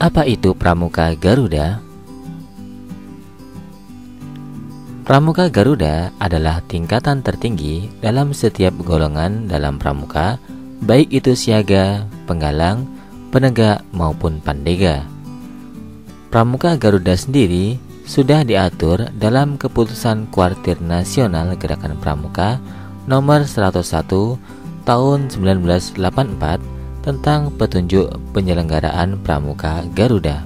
Apa itu Pramuka Garuda? Pramuka Garuda adalah tingkatan tertinggi dalam setiap golongan dalam pramuka, baik itu siaga, penggalang, penegak maupun pandega. Pramuka Garuda sendiri sudah diatur dalam Keputusan Kuartir Nasional Gerakan Pramuka nomor 101 tahun 1984 tentang petunjuk penyelenggaraan Pramuka Garuda.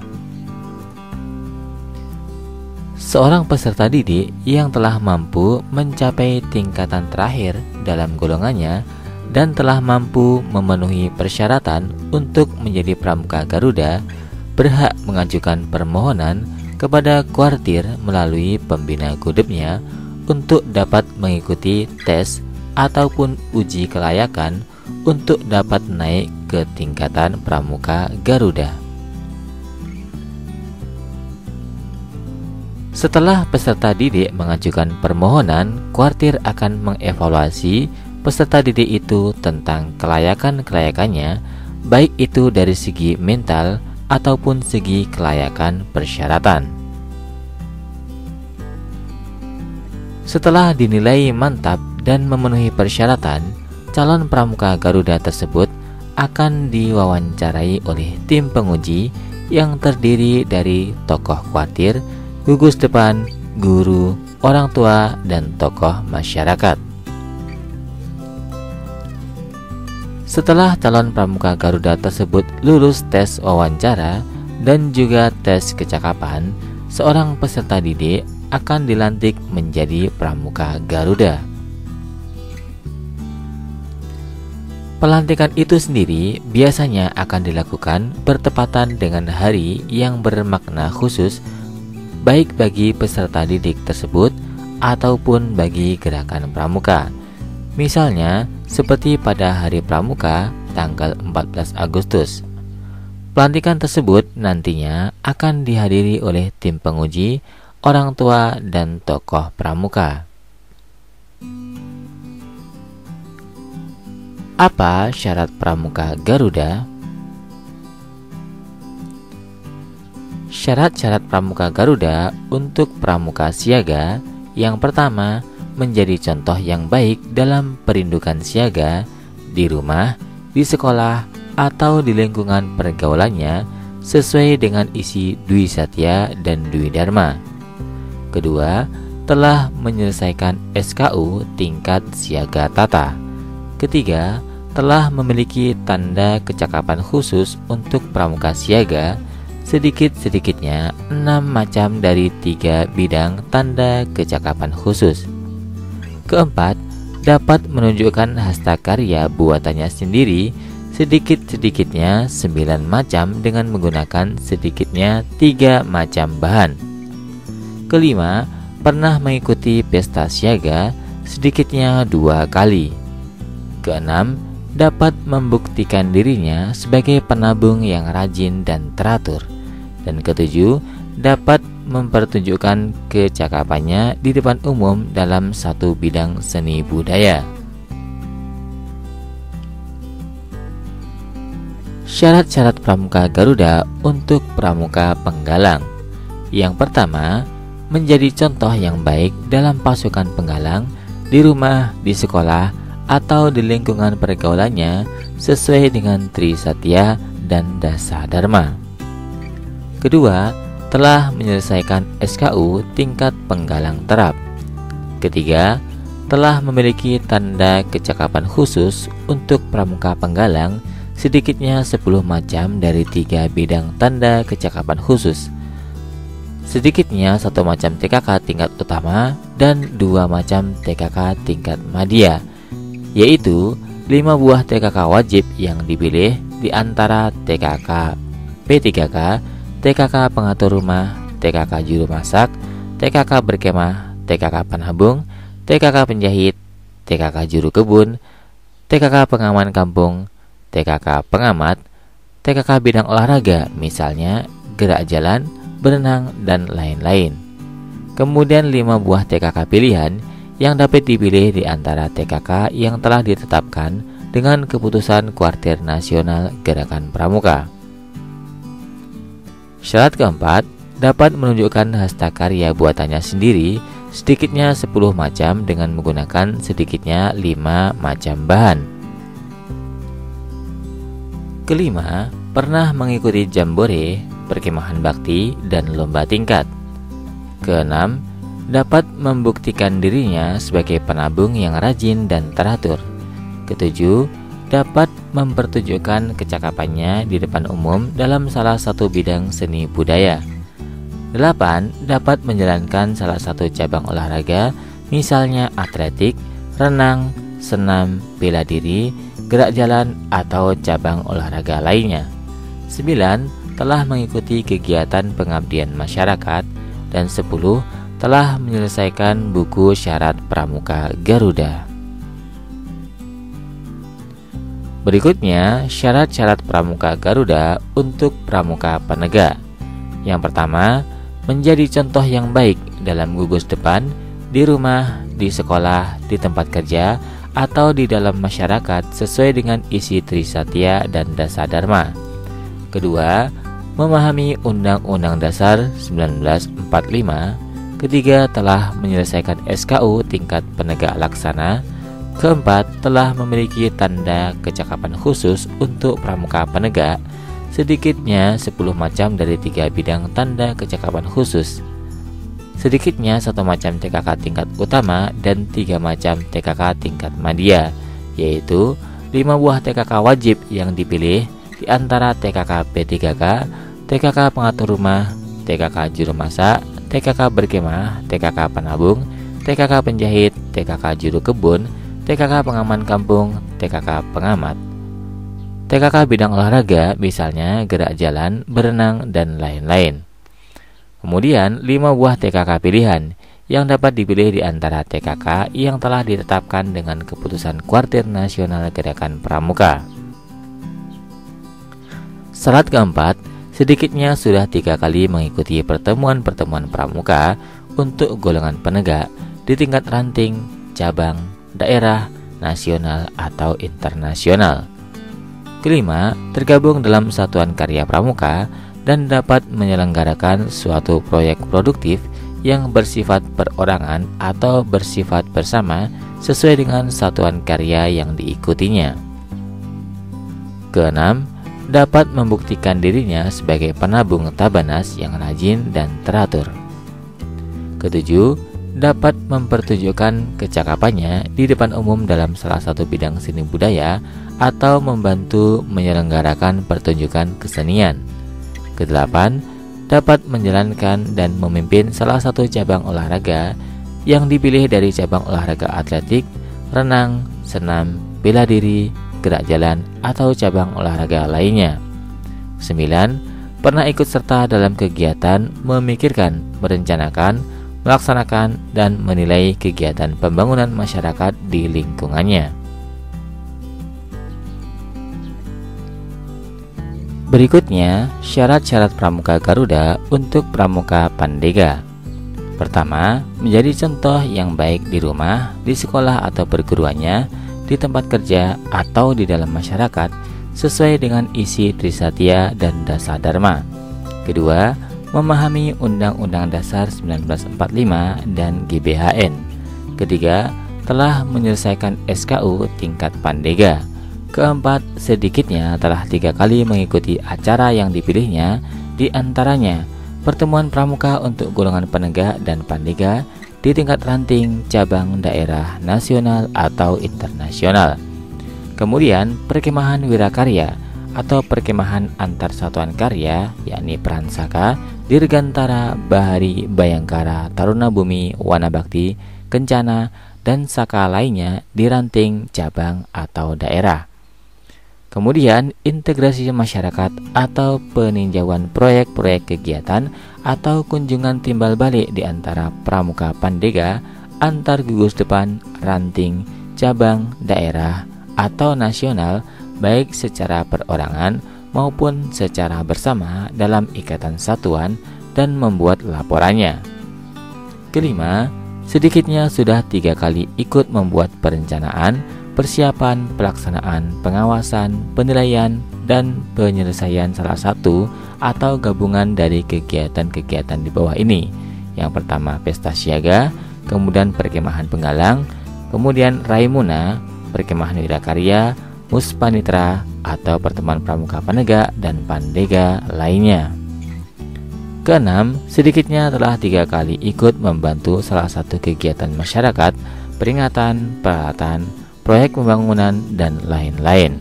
Seorang peserta didik yang telah mampu mencapai tingkatan terakhir dalam golongannya dan telah mampu memenuhi persyaratan untuk menjadi Pramuka Garuda berhak mengajukan permohonan kepada Kuartir melalui pembina gudepnya untuk dapat mengikuti tes ataupun uji kelayakan untuk dapat naik ke tingkatan Pramuka Garuda. Setelah peserta didik mengajukan permohonan, Kuartir akan mengevaluasi peserta didik itu tentang kelayakannya, baik itu dari segi mental ataupun segi kelayakan persyaratan. Setelah dinilai mantap dan memenuhi persyaratan, calon Pramuka Garuda tersebut akan diwawancarai oleh tim penguji yang terdiri dari tokoh Kuartir, gugus depan, guru, orang tua, dan tokoh masyarakat. Setelah calon Pramuka Garuda tersebut lulus tes wawancara dan juga tes kecakapan, seorang peserta didik akan dilantik menjadi Pramuka Garuda. Pelantikan itu sendiri biasanya akan dilakukan bertepatan dengan hari yang bermakna khusus, baik bagi peserta didik tersebut ataupun bagi gerakan pramuka. Misalnya, seperti pada Hari Pramuka tanggal 14 Agustus. Pelantikan tersebut nantinya akan dihadiri oleh tim penguji, orang tua, dan tokoh pramuka. Apa syarat Pramuka Garuda? Syarat-syarat Pramuka Garuda untuk pramuka siaga: yang pertama, menjadi contoh yang baik dalam perindukan siaga di rumah, di sekolah, atau di lingkungan pergaulannya sesuai dengan isi Dwi Satya dan Dwi Dharma. Kedua, telah menyelesaikan SKU tingkat siaga tata. Ketiga, telah memiliki tanda kecakapan khusus untuk pramuka siaga, sedikit-sedikitnya 6 macam dari 3 bidang tanda kecakapan khusus. Keempat, dapat menunjukkan hasta karya buatannya sendiri, sedikit-sedikitnya 9 macam dengan menggunakan sedikitnya 3 macam bahan. Kelima, pernah mengikuti pesta siaga sedikitnya 2 kali. Keenam, dapat membuktikan dirinya sebagai penabung yang rajin dan teratur. Dan ketujuh, dapat mempertunjukkan kecakapannya di depan umum dalam satu bidang seni budaya. Syarat-syarat Pramuka Garuda untuk pramuka penggalang. Yang pertama, menjadi contoh yang baik dalam pasukan penggalang, di rumah, di sekolah, atau di lingkungan pergaulannya sesuai dengan Tri Satya dan Dasa Dharma. Kedua, telah menyelesaikan SKU tingkat penggalang terap. Ketiga, telah memiliki tanda kecakapan khusus untuk pramuka penggalang, sedikitnya 10 macam dari 3 bidang tanda kecakapan khusus. Sedikitnya 1 macam TKK tingkat utama dan 2 macam TKK tingkat madya, yaitu 5 buah TKK wajib yang dipilih di antara TKK P3K, TKK pengatur rumah, TKK juru masak, TKK berkemah, TKK penabung, TKK penjahit, TKK juru kebun, TKK pengaman kampung, TKK pengamat, TKK bidang olahraga, misalnya gerak jalan, berenang, dan lain-lain. Kemudian 5 buah TKK pilihan yang dapat dipilih di antara TKK yang telah ditetapkan dengan Keputusan Kuartir Nasional Gerakan Pramuka. Syarat keempat, dapat menunjukkan hastakarya buatannya sendiri sedikitnya 10 macam dengan menggunakan sedikitnya 5 macam bahan. Kelima, pernah mengikuti jambore, perkemahan bakti, dan lomba tingkat. Keenam, dapat membuktikan dirinya sebagai penabung yang rajin dan teratur. Ketujuh, dapat mempertunjukkan kecakapannya di depan umum dalam salah satu bidang seni budaya. 8. Dapat menjalankan salah satu cabang olahraga, misalnya atletik, renang, senam, bela diri, gerak jalan, atau cabang olahraga lainnya. 9. Telah mengikuti kegiatan pengabdian masyarakat. Dan 10. Telah menyelesaikan buku syarat pramuka Garuda. Berikutnya, syarat-syarat pramuka Garuda untuk pramuka penegak. Yang pertama, menjadi contoh yang baik dalam gugus depan, di rumah, di sekolah, di tempat kerja, atau di dalam masyarakat sesuai dengan isi Trisatya dan Dasadharma. Kedua, memahami Undang-Undang Dasar 1945. Ketiga, telah menyelesaikan SKU tingkat penegak laksana. Keempat, telah memiliki tanda kecakapan khusus untuk pramuka penegak, sedikitnya 10 macam dari 3 bidang tanda kecakapan khusus, sedikitnya 1 macam TKK tingkat utama dan 3 macam TKK tingkat madya, yaitu 5 buah TKK wajib yang dipilih di antara TKK P3K, TKK pengatur rumah, TKK juru masak, TKK berkemah, TKK penabung, TKK penjahit, TKK juru kebun, TKK pengaman kampung, TKK pengamat. TKK bidang olahraga misalnya gerak jalan, berenang, dan lain-lain. Kemudian 5 buah TKK pilihan yang dapat dipilih di antara TKK yang telah ditetapkan dengan keputusan Kuartir Nasional Gerakan Pramuka. Syarat keempat, sedikitnya sudah 3 kali mengikuti pertemuan-pertemuan pramuka untuk golongan penegak di tingkat ranting, cabang, daerah, nasional, atau internasional. Kelima, tergabung dalam satuan karya pramuka dan dapat menyelenggarakan suatu proyek produktif yang bersifat perorangan atau bersifat bersama sesuai dengan satuan karya yang diikutinya. Keenam, dapat membuktikan dirinya sebagai penabung tabanas yang rajin dan teratur. Ketujuh, dapat mempertunjukkan kecakapannya di depan umum dalam salah satu bidang seni budaya atau membantu menyelenggarakan pertunjukan kesenian. Kedelapan, dapat menjalankan dan memimpin salah satu cabang olahraga yang dipilih dari cabang olahraga atletik, renang, senam, bela diri, gerak jalan, atau cabang olahraga lainnya. 9. Pernah ikut serta dalam kegiatan memikirkan, merencanakan, melaksanakan, dan menilai kegiatan pembangunan masyarakat di lingkungannya. Berikutnya, syarat-syarat pramuka Garuda untuk pramuka Pandega. Pertama, menjadi contoh yang baik di rumah, di sekolah atau perguruannya, di tempat kerja, atau di dalam masyarakat sesuai dengan isi Trisatya dan Dasadharma. Kedua, memahami Undang-Undang Dasar 1945 dan GBHN. Ketiga, telah menyelesaikan SKU tingkat Pandega. Keempat, sedikitnya telah 3 kali mengikuti acara yang dipilihnya, di antaranya pertemuan pramuka untuk golongan penegak dan Pandega di tingkat ranting, cabang, daerah, nasional, atau internasional. Kemudian perkemahan wirakarya atau perkemahan antar satuan karya, yakni Pransaka, Dirgantara, Bahari, Bayangkara, Taruna Bumi, Wanabakti, Kencana, dan saka lainnya di ranting, cabang, atau daerah. Kemudian integrasi masyarakat atau peninjauan proyek-proyek kegiatan atau kunjungan timbal balik di antara pramuka Pandega antar gugus depan, ranting, cabang, daerah, atau nasional, baik secara perorangan maupun secara bersama dalam ikatan satuan, dan membuat laporannya. Kelima, sedikitnya sudah 3 kali ikut membuat perencanaan, persiapan, pelaksanaan, pengawasan, penilaian, dan penyelesaian salah satu atau gabungan dari kegiatan-kegiatan di bawah ini. Yang pertama pesta siaga, kemudian perkemahan penggalang, kemudian Raimuna, perkemahan wirakarya, Muspanitra atau pertemuan pramuka panega dan pandega lainnya. Keenam, sedikitnya telah 3 kali ikut membantu salah satu kegiatan masyarakat, peringatan, peralatan, proyek pembangunan, dan lain-lain.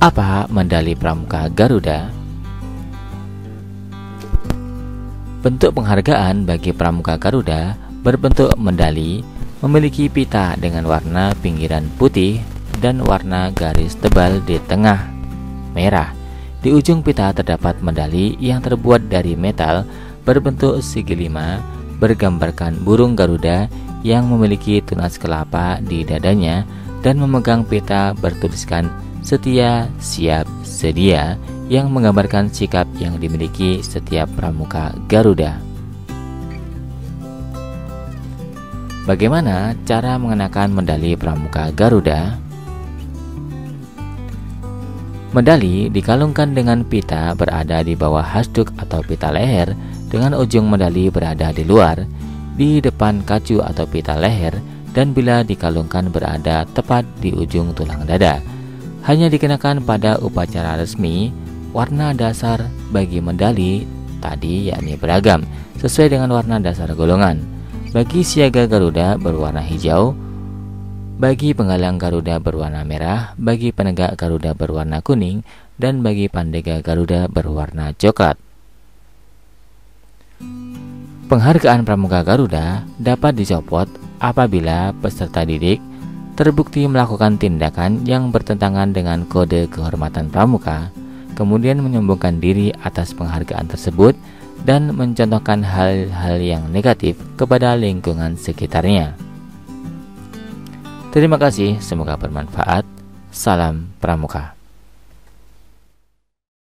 Apa medali pramuka Garuda? Bentuk penghargaan bagi pramuka Garuda berbentuk medali, memiliki pita dengan warna pinggiran putih dan warna garis tebal di tengah merah. Di ujung pita terdapat medali yang terbuat dari metal berbentuk segi 5 bergambarkan burung Garuda yang memiliki tunas kelapa di dadanya dan memegang pita bertuliskan setia, siap, sedia yang menggambarkan sikap yang dimiliki setiap pramuka Garuda. Bagaimana cara mengenakan medali pramuka Garuda? Medali dikalungkan dengan pita berada di bawah hasduk atau pita leher, dengan ujung medali berada di luar, di depan kacu atau pita leher, dan bila dikalungkan berada tepat di ujung tulang dada. Hanya dikenakan pada upacara resmi. Warna dasar bagi medali tadi yakni beragam, sesuai dengan warna dasar golongan. Bagi siaga Garuda berwarna hijau, bagi penggalang Garuda berwarna merah, bagi penegak Garuda berwarna kuning, dan bagi pandega Garuda berwarna coklat. Penghargaan pramuka Garuda dapat dicopot apabila peserta didik terbukti melakukan tindakan yang bertentangan dengan kode kehormatan pramuka, kemudian menyombongkan diri atas penghargaan tersebut, dan mencontohkan hal-hal yang negatif kepada lingkungan sekitarnya. Terima kasih, semoga bermanfaat. Salam Pramuka.